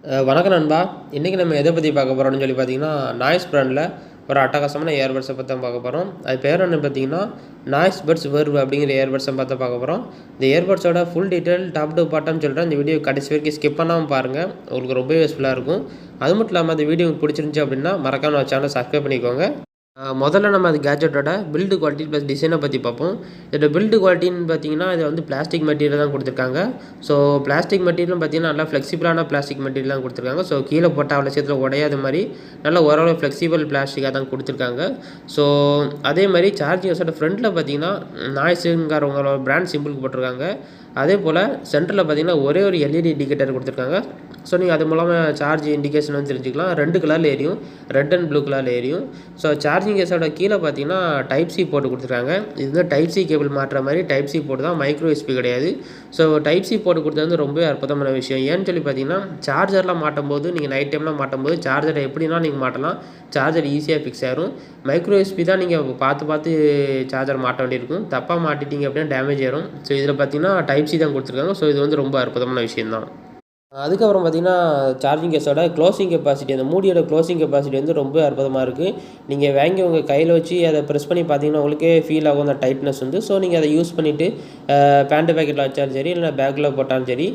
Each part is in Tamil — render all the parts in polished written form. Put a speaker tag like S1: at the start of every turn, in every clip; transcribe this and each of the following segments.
S1: வணக்கம் நண்பா. இன்றைக்கி நம்ம எதை பற்றி பார்க்க போகிறோம்னு சொல்லி பார்த்தீங்கன்னா, நாய்ஸ் பிராண்டில் ஒரு அட்டகாசமான இயர்பட்ஸை பற்றி தான் பார்க்க போகிறோம். அது பேர் என்ன பார்த்தீங்கன்னா, நாய்ஸ் பட்ஸ் வெர்வ் அப்படிங்கிற இயர்பட்ஸை பார்த்து பார்க்க போகிறோம். இந்த இயர்பட்ஸோட full detail top to bottom சொல்கிறேன். இந்த வீடியோ கடைசி வரைக்கும் ஸ்கிப் பண்ணாமல் பாருங்கள். உங்களுக்கு ரொம்ப யூஸ்ஃபுல்லாக இருக்கும். அது மட்டும் இல்லாமல் அந்த வீடியோ உங்களுக்கு பிடிச்சிருந்துச்சி அப்படின்னா மறக்காம நம்ம சேனலை சப்ஸ்கிரைப் பண்ணிக்கோங்க. முதல்ல நம்ம அது கேஜெட்டோட பில்டு குவாலிட்டி ப்ளஸ் டிசைனை பற்றி பார்ப்போம். இதோட பில்டு குவாலிட்டின்னு பார்த்தீங்கன்னா, இது வந்து பிளாஸ்டிக் மெட்டீரியல் தான் கொடுத்துருக்காங்க. ஸோ பிளாஸ்டிக் மெட்டீரியலும் பார்த்தீங்கன்னா நல்லா ஃப்ளெக்சிபிளான பிளாஸ்டிக் மெட்டீரியல் தான் கொடுத்துருக்காங்க. ஸோ கீழே போட்டால் அவ்வளோ சீக்கிரத்தில் உடையாத மாதிரி நல்லா ஓரளவு ஃப்ளெக்சிபிள் பிளாஸ்டிக்காக தான் கொடுத்துருக்காங்க. ஸோ அதே மாதிரி சார்ஜிங் ஹோஸோட ஃப்ரண்ட்டில் பார்த்தீங்கன்னா நாய்ஸுங்கிறவங்களோட பிராண்ட் சிம்பிளுக்கு போட்டிருக்காங்க. அதே போல் சென்டரில் பார்த்தீங்கன்னா ஒரே ஒரு எல்இடி இண்டிகேட்டர் கொடுத்துருக்காங்க. ஸோ நீங்கள் அது மூலமாக சார்ஜ் இண்டிகேஷன் வந்து தெரிஞ்சுக்கலாம். 2 கலரில் எரியும், ரெட் அண்ட் ப்ளூ கலரில் எரியும். ஸோ சார்ஜிங் கேஸோட கீழே பார்த்தீங்கன்னா டைப் சி போர்ட் கொடுத்துருக்காங்க. இது வந்து டைப் சி கேபிள் மாட்டுற மாதிரி டைப் சி போர்ட் தான், மைக்ரோ யூஎஸ்பி கிடையாது. ஸோ டைப் சி போர்ட் கொடுத்தது வந்து ரொம்பவே அற்புதமான விஷயம். ஏன்னு சொல்லி பார்த்தீங்கன்னா, சார்ஜர்லாம் மாட்டும்போது நீங்கள் நைட் டைம்லாம் மாட்டும்போது சார்ஜரை எப்படின்னா நீங்கள் மாட்டலாம், சார்ஜர் ஈஸியாக ஃபிக்ஸ் ஆகிரும். மைக்ரோ யூஎஸ்பி தான் நீங்கள் பார்த்து சார்ஜர் மாட்ட வேண்டியிருக்கும். தப்பாக மாட்டிட்டீங்க அப்படின்னா டேமேஜ் ஆயிரும். ஸோ இதில் பார்த்தீங்கன்னா டைப் சி தான் கொடுத்துருக்காங்க. ஸோ இது வந்து ரொம்ப அற்புதமான விஷயம் தான். அதுக்கப்புறம் பார்த்தீங்கன்னா, சார்ஜிங் கேஸோட க்ளோசிங் கெப்பாசிட்டி, அந்த மூடியோட க்ளோசிங் கெப்பாசிட்டி வந்து ரொம்ப அற்புதமாக இருக்குது. நீங்கள் வாங்கி உங்கள் கையில் வச்சு அதை ப்ரெஸ் பண்ணி பார்த்தீங்கன்னா உங்களுக்கே ஃபீல் ஆகும் அந்த டைட்னஸ் வந்து. ஸோ நீங்கள் அதை யூஸ் பண்ணிவிட்டு பேண்ட் பேக்கெட்டில் வச்சாலும் சரி, இல்லைனா பேக்கில் போட்டாலும் சரி,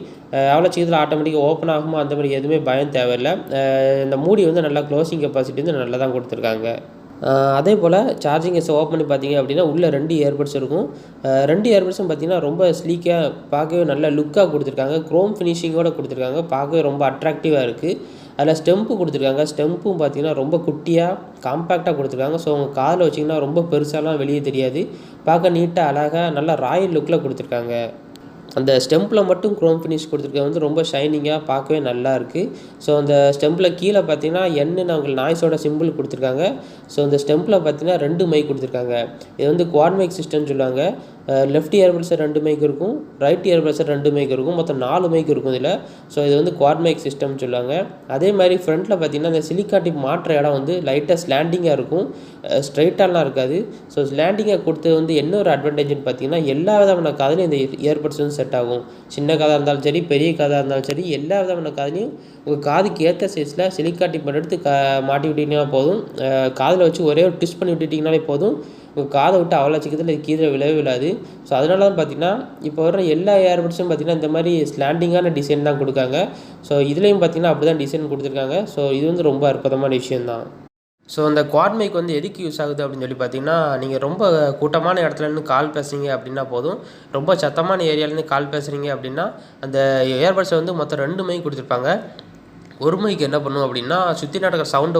S1: அவ்வளோ சீக்கிரத்தில் ஆட்டோமேட்டிக்காக ஓப்பன் ஆகுமோ அந்த மாதிரி எதுவுமே பயம் தேவையில்லை. இந்த மூடி வந்து நல்லா க்ளோசிங் கெப்பாசிட்டி வந்து நல்லா தான் கொடுத்துருக்காங்க. அதே போல் சார்ஜிங் கேஸை ஓப்பன் பண்ணி பார்த்தீங்க அப்படின்னா உள்ளே 2 இயர்பட்ஸ் இருக்கும். 2 இயர்பட்ஸும் பார்த்தீங்கன்னா ரொம்ப ஸ்லீக்காக பார்க்கவே நல்ல லுக்காக கொடுத்துருக்காங்க. க்ரோம் ஃபினிஷிங்கோடு கொடுத்துருக்காங்க. பார்க்கவே ரொம்ப அட்ராக்டிவாக இருக்குது. அதில் ஸ்டெம்ப்பு கொடுத்துருக்காங்க. ஸ்டெம்ப்பும் பார்த்தீங்கன்னா ரொம்ப குட்டியாக காம்பேக்டாக கொடுத்துருக்காங்க. ஸோ உங்கள் காதில் வச்சிங்கன்னா ரொம்ப பெருசாலாம் வெளியே தெரியாது. பார்க்க நீட்டாக அழகாக நல்லா ராயல் லுக்கில் கொடுத்துருக்காங்க. அந்த ஸ்டெம்பில் மட்டும் க்ரோம் ஃபினிஷ் கொடுத்துருக்க வந்து ரொம்ப ஷைனிங்காக பார்க்கவே நல்லா இருக்குது. ஸோ அந்த ஸ்டெம்பில் கீழே பார்த்தீங்கன்னா என்னு அவங்க நாய்ஸோட சிம்பிள் கொடுத்துருக்காங்க. ஸோ இந்த ஸ்டெம்பில் பார்த்தீங்கன்னா 2 மைக் கொடுத்துருக்காங்க. இது வந்து குவாட் மைக் சிஸ்டம்னு சொல்லுவாங்க. லெஃப்ட் இயர்பட்ஸில் 2 மைக் இருக்கும், ரைட் இயர்பட்ஸில் 2 மைக் இருக்கும். மொத்தம் 4 மைக் இருக்கும் இதில். ஸோ இது வந்து குவாட் மைக் சிஸ்டம்னு சொல்லுவாங்க. அதே மாதிரி ஃப்ரண்ட்டில் பார்த்தீங்கன்னா இந்த சிலிக்கா டிப் மாற்ற இடம் வந்து லைட்டாக ஸ்லாண்டிங்காக இருக்கும், ஸ்ட்ரைட்டாலாம் இருக்காது. ஸோ ஸ்லாண்டிங்காக கொடுத்தது வந்து என்ன ஒரு அட்வான்டேஜ்னு பார்த்தீங்கன்னா, எல்லா விதமான காதுலையும் இந்த இயர்பட்ஸ் வந்து செட் ஆகும். சின்ன காதாக இருந்தாலும் சரி, பெரிய காதாக இருந்தாலும் சரி, எல்லா விதமான காதுலையும் உங்கள் காதுக்கு ஏற்ற சைஸில் சிலிக்கா டிப் எடுத்து மாட்டி விட்டிங்கன்னா போதும். காதில் வச்சு ஒரே ஒரு ட்விஸ்ட் பண்ணி விட்டுட்டிங்கனாலே போதும், உங்கள் காதை விட்டு அவ்வளோ சீக்கிரத்தில் இது கீழே விழவே விழாது. ஸோ அதனால தான் பார்த்தீங்கன்னா இப்போ வர எல்லா இயர்பட்ஸும் பார்த்தீங்கன்னா இந்த மாதிரி ஸ்லாண்டிங்கான டிசைன் தான் கொடுக்காங்க. ஸோ இதுலேயும் பார்த்தீங்கன்னா அப்படி தான் டிசைன் கொடுத்துருக்காங்க. ஸோ இது வந்து ரொம்ப அற்புதமான விஷயந்தான். ஸோ அந்த குவாட் மைக் வந்து எதுக்கு யூஸ் ஆகுது அப்படின்னு சொல்லி பார்த்தீங்கன்னா, நீங்கள் ரொம்ப கூட்டமான இடத்துலேருந்து கால் பேசுகிறீங்க அப்படின்னா போதும், ரொம்ப சத்தமான ஏரியாலேருந்து கால் பேசுகிறீங்க அப்படின்னா அந்த இயர்பட்ஸை வந்து மொத்தம் 2 மைக் கொடுத்துருப்பாங்க. ஒரு மைக்கு என்ன பண்ணும் அப்படின்னா, சுற்றி நடக்கிற சவுண்டை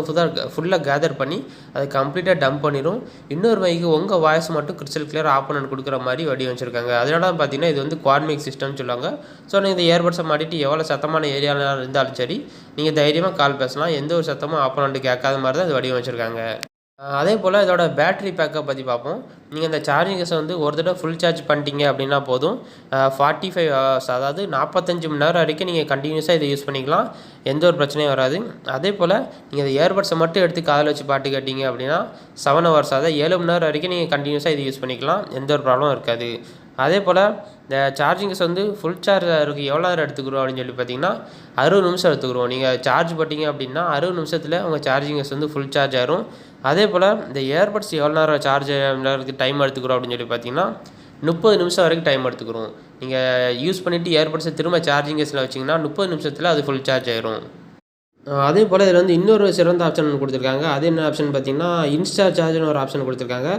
S1: ஃபுல்லாக கேதர் பண்ணி அதை கம்ப்ளீட்டாக டம்ப் பண்ணிடும். இன்னொரு மைக்கு உங்கள் வாய்ஸ் மட்டும் கிறிஸ்டல் கிளியர் ஆப்போனன்ட் கொடுக்குற மாதிரி வடிவமைச்சிருக்காங்க. அதனால தான் பார்த்தீங்கன்னா இது வந்து குவாட் மைக் சிஸ்டம்னு சொல்லுவாங்க. ஸோ நீங்கள் இந்த இயர்பட்ஸை மாட்டிட்டு எவ்வளோ சத்தமான ஏரியாவில் இருந்தாலும் சரி, நீங்கள் தைரியமாக கால் பேசலாம். எந்த ஒரு சத்தமும் ஆப்போனன்ட் கேட்காத மாதிரி தான் இது வடிவமைச்சிருக்காங்க. அதே போல் இதோட பேட்டரி பேக்கப் பற்றி பார்ப்போம். நீங்கள் இந்த சார்ஜிங் கேஸை வந்து ஒரு தடவை ஃபுல் சார்ஜ் பண்ணிட்டீங்க அப்படின்னா போதும், 45 ஹவர்ஸ், அதாவது 45 மணி நேரம் வரைக்கும் நீங்கள் கண்டினியூஸாக இதை யூஸ் பண்ணிக்கலாம். எந்த ஒரு பிரச்சனையும் வராது. அதே போல் நீங்கள் இந்த இயர்பட்ஸை மட்டும் எடுத்து காதில் வச்சு பாட்டு கேட்டிங்க அப்படின்னா 7 ஹவர்ஸ், அதாவது 7 மணி நேரம் வரைக்கும் நீங்கள் கண்டினியூஸாக இதை யூஸ் பண்ணிக்கலாம். எந்த ஒரு ப்ராப்ளமும் இருக்காது. அதே போல் இந்த சார்ஜிங் கேஸ் வந்து ஃபுல் சார்ஜ் ஆகிறதுக்கு எவ்வளோ நேரம் எடுத்துக்கிறோம் அப்படின்னு சொல்லி பார்த்தீங்கன்னா 60 நிமிஷம் எடுத்துக்கிறோம். நீங்கள் சார்ஜ் போட்டிங்க அப்படின்னா 60 நிமிஷத்தில் உங்கள் சார்ஜிங் கேஸ் வந்து ஃபுல் சார்ஜ் ஆயிரும். அதே போல் இந்த இயர்பட்ஸ் எவ்வளோ நேரம் சார்ஜ் ஆகிறதுக்கு டைம் எடுத்துக்கிறோம் அப்படின்னு சொல்லி பார்த்தீங்கன்னா 30 நிமிஷம் வரைக்கும் டைம் எடுத்துக்கிறோம். நீங்கள் யூஸ் பண்ணிவிட்டு இயர்பட்ஸை திரும்ப சார்ஜிங் கேஸில் வச்சிங்கன்னா 30 நிமிஷத்தில் அது ஃபுல் சார்ஜ் ஆயிரும். அதே போல் இதில் வந்து இன்னொரு சிறந்த ஆப்ஷன் கொடுத்துருக்காங்க. அது என்ன ஆப்ஷன் பார்த்தீங்கன்னா, இன்ஸ்டா சார்ஜ்னு ஒரு ஆப்ஷன் கொடுத்துருக்காங்க.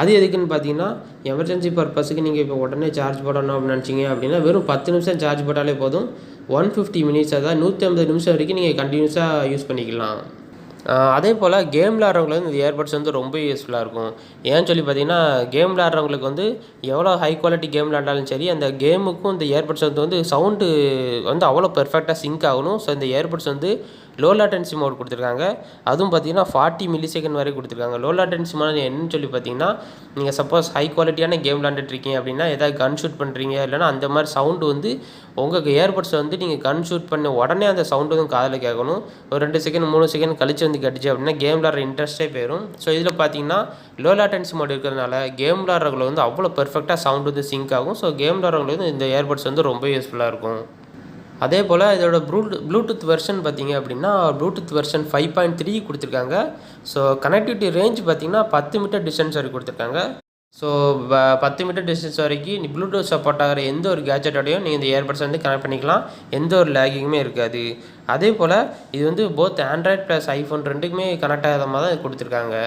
S1: அது எதுக்குன்னு பார்த்தீங்கன்னா, எமர்ஜென்சி பர்பஸுக்கு நீங்கள் இப்போ உடனே சார்ஜ் போடணும் அப்படின்னு நினச்சிங்க அப்படின்னா வெறும் 10 நிமிஷம் சார்ஜ் போட்டாலே போதும். 150 மினிட்ஸ், அதாவது 150 நிமிஷம் வரைக்கும் நீங்கள் கண்டினியூஸாக யூஸ் பண்ணிக்கலாம். அதே போல் கேம் விளாட்றவங்களுக்கு வந்து இந்த இயர்பட்ஸ் வந்து ரொம்ப யூஸ்ஃபுல்லாக இருக்கும். ஏன்னு சொல்லி பார்த்தீங்கன்னா, கேம் விளாட்றவங்களுக்கு வந்து எவ்வளோ ஹை குவாலிட்டி கேம் விளாண்டாலும் சரி, அந்த கேமுக்கும் இந்த இயர்பட்ஸ் வந்து சவுண்டு வந்து அவ்வளோ பெர்ஃபெக்டாக சிங்க் ஆகணும். ஸோ இந்த இயர்பட்ஸ் வந்து லோ லேட்டன்சி மோட் கொடுத்துருக்காங்க. அதுவும் பார்த்தீங்கன்னா 40 மில்லி செகண்ட் வரை கொடுத்துருக்காங்க. லோ லேட்டன்சி மோட் என்னன்னு சொல்லி பார்த்தீங்கன்னா, நீங்கள் சப்போஸ் ஹை குவாலிட்டியான கேம் விளாண்டுட்ருக்கீங்க அப்படின்னா, ஏதாவது கன் ஷூட் பண்ணுறீங்க இல்லைனா அந்த மாதிரி சவுண்டு வந்து உங்கள் இயர்பட்ஸை வந்து நீங்கள் கன் ஷூட் பண்ண உடனே அந்த சவுண்டு வந்து காதில் கேட்கணும். ஒரு 2 செகண்ட் 3 செகண்ட் கழிச்சு வந்து கேட்டுச்சு அப்படின்னா கேம் விளாட்ற இன்ட்ரெஸ்ட்டே போயிடும். ஸோ இதில் பார்த்தீங்கன்னா லோ லேட்டன்சி மோட் இருக்கிறதுனால கேம் விளாட்றவங்களுக்கு வந்து அவ்வளோ பெர்ஃபெக்டாக சவுண்டு வந்து சிங்க் ஆகும். ஸோ கேம் விளாட்றவங்களுக்கு வந்து இந்த இயர்பட்ஸ் வந்து ரொம்ப யூஸ்ஃபுல்லாக இருக்கும். அதே போல் இதோட ப்ளூடூத் வெர்ஷன் பார்த்தீங்க அப்படின்னா ப்ளூடூத் வெர்ஷன் 5.3 கொடுத்துருக்காங்க. ஸோ கனெக்டிவிட்டி ரேஞ்ச் பார்த்தீங்கன்னா 10 மீட்டர் டிஸ்டன்ஸ் வரைக்கும் கொடுத்துருக்காங்க. ஸோ 10 மீட்டர் டிஸ்டன்ஸ் வரைக்கும் நீ ப்ளூடூத் சப்போர்ட் ஆகிற எந்த ஒரு கேஜெட்டோடையும் நீங்கள் இந்த இயர்பட்ஸ் வந்து கனெக்ட் பண்ணிக்கலாம். எந்த ஒரு லேகிங்குமே இருக்காது. அதே போல் இது வந்து போத் ஆண்ட்ராய்ட் ப்ளஸ் ஐஃபோன் ரெண்டுக்குமே கனெக்ட் ஆகாத மாதிரி தான் கொடுத்துருக்காங்க.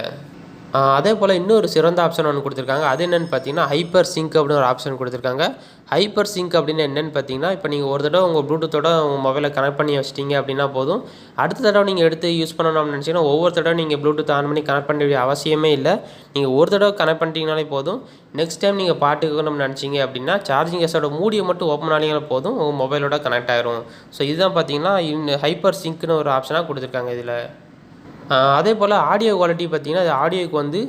S1: அதே போல் இன்னொரு சிறந்த ஆப்ஷன் ஒன்று கொடுத்துருக்காங்க. அது என்னென்னு பார்த்தீங்கன்னா ஹைப்பர் சிங்க் அப்படின்னு ஒரு ஆப்ஷன் கொடுத்துருக்காங்க. ஹைப்பர் சிங்க் அப்படின்னு என்னென்னு பார்த்தீங்கன்னா, இப்போ நீங்கள் ஒரு தடவை உங்கள் ப்ளூடூத்தோட உங்கள் மொபைலை கனெக்ட் பண்ணி வச்சிட்டிங்க அப்படின்னா போதும். அடுத்த தடவை நீங்கள் எடுத்து யூஸ் பண்ணணும்னு நினச்சிங்கன்னா ஒவ்வொரு தடவை நீங்கள் ப்ளூடூத் ஆன் பண்ணி கனெக்ட் பண்ண வேண்டிய அவசியமே இல்லை. நீங்கள் ஒரு தடவை கனெக்ட் பண்ணிட்டீங்கனாலே போதும். நெக்ஸ்ட் டைம் நீங்கள் பாட்டு கேட்கணும்னு நினச்சிங்க அப்படின்னா சார்ஜிங் கேஸோட மூடியை மட்டும் ஓப்பன் ஆனீங்கன்னா போதும், உங்கள் மொபைலோட கனெக்ட் ஆகிரும். ஸோ இதுதான் பார்த்தீங்கன்னா ஹைப்பர் சிங்க்னு ஒரு ஆப்ஷனாக கொடுத்துருக்காங்க இதில். அதே போல் ஆடியோ குவாலிட்டி பார்த்தீங்கன்னா அது ஆடியோக்கு வந்து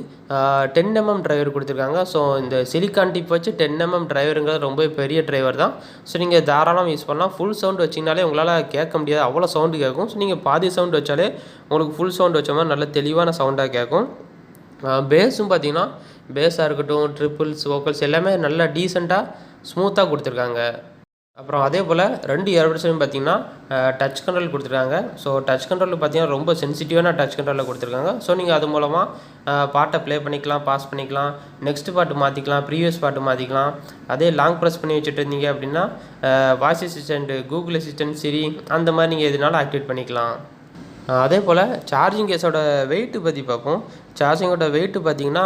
S1: 10mm டிரைவர் கொடுத்துருக்காங்க. ஸோ இந்த சிலிக்கான் டிப் வச்சு 10mm டிரைவருங்கிறது ரொம்ப பெரிய டிரைவர் தான். ஸோ நீங்கள் தாராளமாக யூஸ் பண்ணலாம். ஃபுல் சவுண்ட் வச்சிங்கனாலே உங்களால் கேட்க முடியாது, அவ்வளோ சவுண்டு கேட்கும். ஸோ நீங்கள் பாதி சவுண்ட் வச்சாலே உங்களுக்கு ஃபுல் சவுண்ட் வச்ச மாதிரி நல்ல தெளிவான சவுண்டாக கேட்கும். பேஸும் பார்த்தீங்கன்னா பேஸாக இருக்கட்டும், ட்ரிபிள்ஸ், வோக்கல்ஸ் எல்லாமே நல்லா டீசெண்டாக ஸ்மூத்தாக கொடுத்துருக்காங்க. அப்புறம் அதே போல் 2 இயர்பட்ஸ்லையும் பார்த்தீங்கன்னா டச் கண்ட்ரோல் கொடுத்துருக்காங்க. ஸோ டச் கண்ட்ரோல் பார்த்தீங்கன்னா ரொம்ப சென்சிட்டிவான டச் கண்ட்ரோலில் கொடுத்துருக்காங்க. ஸோ நீங்கள் அது மூலமாக பாட்டை ப்ளே பண்ணிக்கலாம், பாஸ் பண்ணிக்கலாம், நெக்ஸ்ட் பாட்டு மாற்றிக்கலாம், ப்ரீவியஸ் பாட்டு மாற்றிக்கலாம். அதே லாங் ப்ரெஸ் பண்ணி வச்சுட்டு இருந்தீங்க அப்படின்னா வாய்ஸ் அசிஸ்டண்ட், கூகுள் அசிஸ்டண்ட், சிரி அந்த மாதிரி நீங்கள் எதுனாலும் ஆக்டிவேட் பண்ணிக்கலாம். அதே போல் சார்ஜிங் கேஸோட வெயிட்டு பற்றி பார்ப்போம். சார்ஜிங்கோட வெயிட்டு பார்த்திங்கன்னா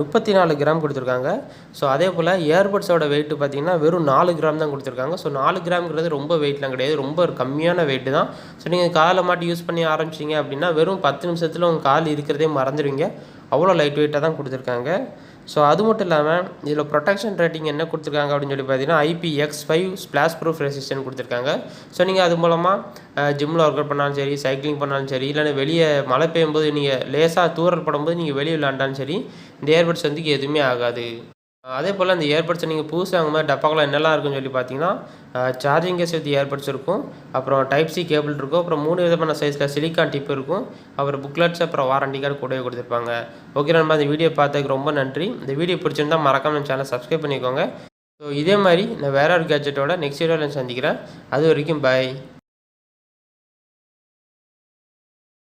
S1: 34 கிராம் கொடுத்துருக்காங்க. ஸோ அதே போல் இயர்பட்ஸோட வெயிட்டு பார்த்திங்கன்னா வெறும் 4 கிராம் தான் கொடுத்துருக்காங்க. ஸோ 4 கிராம்ங்கிறது ரொம்ப வெயிட்லாம் கிடையாது, ரொம்ப கம்மியான வெயிட்டு தான். ஸோ நீங்கள் காலை மாட்டி யூஸ் பண்ணி ஆரம்பிச்சிங்க அப்படின்னா வெறும் 10 நிமிஷத்தில் உங்கள் கால் இருக்கிறதே மறந்துடுவீங்க. அவ்வளோ லைட் வெயிட்டாக தான் கொடுத்துருக்காங்க. ஸோ அது மட்டும் இல்லாமல் இதில் ப்ரொடெக்ஷன் ரேட்டிங் என்ன கொடுத்துருக்காங்க அப்படின்னு சொல்லி பார்த்தீங்கன்னா IPX5 ஸ்ப்ளாஷ் ப்ரூஃப் ரெசிஸ்டன்ட் கொடுத்துருக்காங்க. ஸோ நீங்கள் அது மூலமாக ஜிம்மில் ஒர்க் அவுட் பண்ணாலும் சரி, சைக்கிளிங் பண்ணாலும் சரி, இல்லைன்னா வெளியே மழை பெய்யும்போது நீங்கள் லேசாக தூரல் படும்போது நீங்கள் வெளியே விளையாண்டாலும் சரி, இந்த இயர்பட்ஸ் வந்து எதுவுமே ஆகாது. அதே போல் இந்த இயர்பட்ஸை நீங்கள் புதுசாக வாங்கும்போது டப்பாக்குள்ள என்னெல்லாம் இருக்குன்னு சொல்லி பார்த்தீங்கன்னா சார்ஜிங் கேஸ் வித் இயர்பட்ஸ் இருக்கும், அப்புறம் டைப் சி கேபிள் இருக்கும், அப்புறம் 3 விதமான சைஸில் சிலிக்கான் டிப் இருக்கும், அப்புறம் புக்லெட்ஸ், அப்புறம் வாரண்டி கார்டு கூடவே கொடுத்துருப்பாங்க. ஓகே நண்பா, இந்த வீடியோ பார்த்ததுக்கு ரொம்ப நன்றி. இந்த வீடியோ பிடிச்சிருந்தா மறக்காம நம்ம சேனலை சப்ஸ்கிரைப் பண்ணிக்கோங்க. ஸோ இதே மாதிரி நான் வேற ஒரு கேஜெட்டோட நெக்ஸ்ட் வீடியோவில் சந்திக்கிறேன். அது வரைக்கும் பாய்.